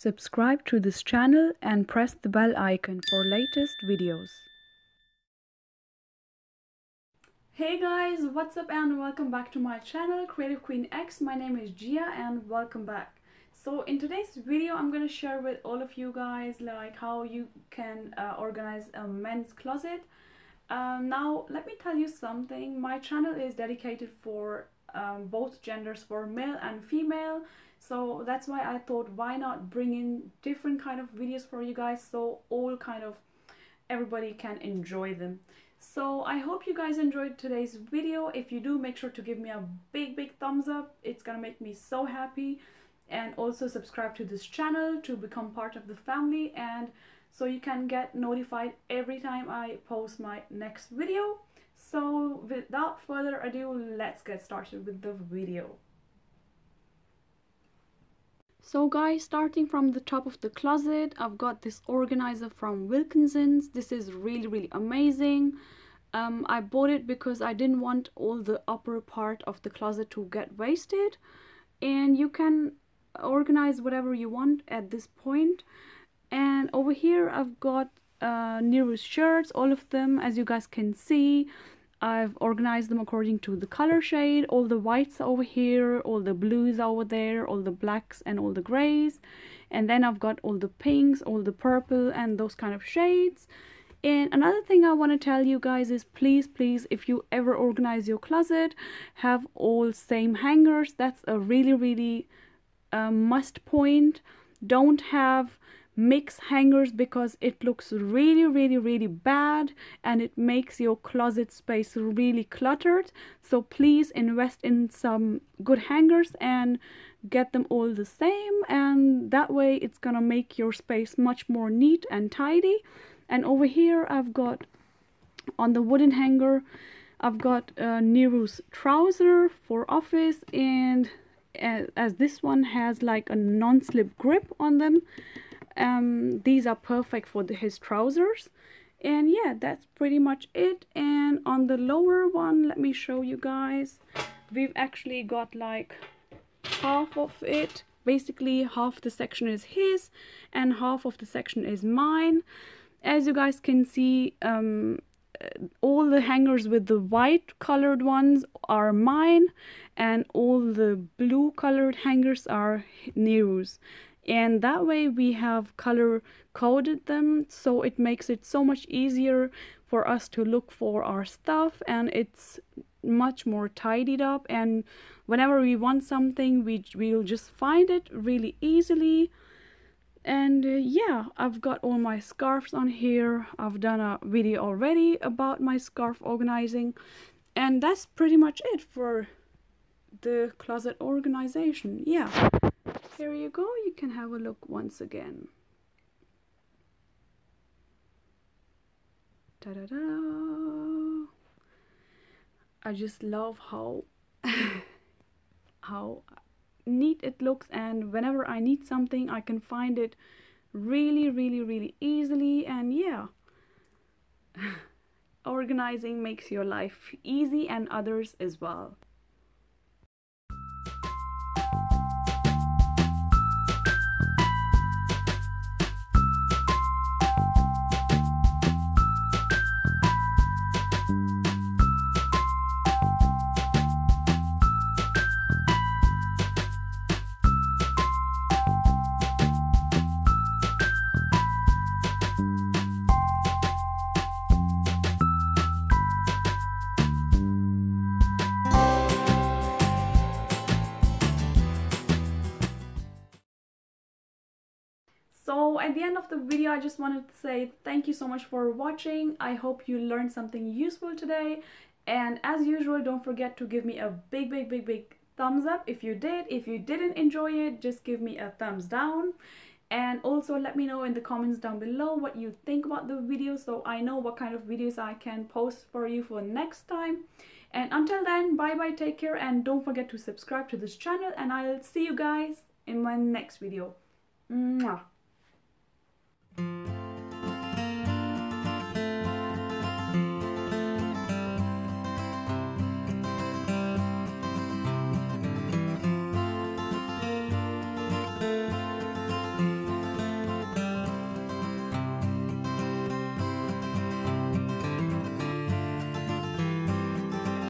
Subscribe to this channel and press the bell icon for latest videos. Hey guys, what's up and welcome back to my channel Creative Queen X. My name is Gia and welcome back. So in today's video I'm going to share with all of you guys like how you can organize a men's closet. Now let me tell you something. My channel is dedicated for both genders, for male and female, so that's why I thought why not bring in different kind of videos for you guys, so all kind of everybody can enjoy them. So I hope you guys enjoyed today's video. If you do, make sure to give me a big thumbs up. It's gonna make me so happy. And also subscribe to this channel to become part of the family, and so you can get notified every time I post my next video. So without further ado, let's get started with the video. So guys, starting from the top of the closet, I've got this organizer from Wilkinsons. This is really amazing. I bought it because I didn't want all the upper part of the closet to get wasted, and you can organize whatever you want at this point. And over here I've got Neru's shirts, all of them. As you guys can see, I've organized them according to the color shade. All the whites over here, all the blues over there, all the blacks and all the grays, and then I've got all the pinks, all the purple and those kind of shades. And another thing I want to tell you guys is please if you ever organize your closet, have all same hangers. That's a really must point. Don't have mix hangers because it looks really bad and it makes your closet space really cluttered. So please invest in some good hangers and get them all the same, and that way it's gonna make your space much more neat and tidy. And over here I've got, on the wooden hanger, I've got Neru's trouser for office, and as this one has like a non-slip grip on them, these are perfect for his trousers. And yeah, that's pretty much it. And on the lower one, let me show you guys, we've actually got like half of it. Basically half the section is his and half of the section is mine. As you guys can see, all the hangers with the white colored ones are mine, and all the blue colored hangers are Neru's. And that way we have color coded them, so it makes it so much easier for us to look for our stuff, and it's much more tidied up, and whenever we want something we'll just find it really easily. And yeah, I've got all my scarves on here. I've done a video already about my scarf organizing, and that's pretty much it for the closet organization. Yeah, here you go, you can have a look once again. Ta-da-da! I just love how how neat it looks, and whenever I need something I can find it really easily. And yeah, organizing makes your life easy and others as well. So at the end of the video, I just wanted to say thank you so much for watching. I hope you learned something useful today, and as usual, don't forget to give me a big thumbs up if you did. If you didn't enjoy it, just give me a thumbs down, and also let me know in the comments down below what you think about the video, so I know what kind of videos I can post for you for next time. And until then, bye, take care, and don't forget to subscribe to this channel, and I'll see you guys in my next video. Mwah.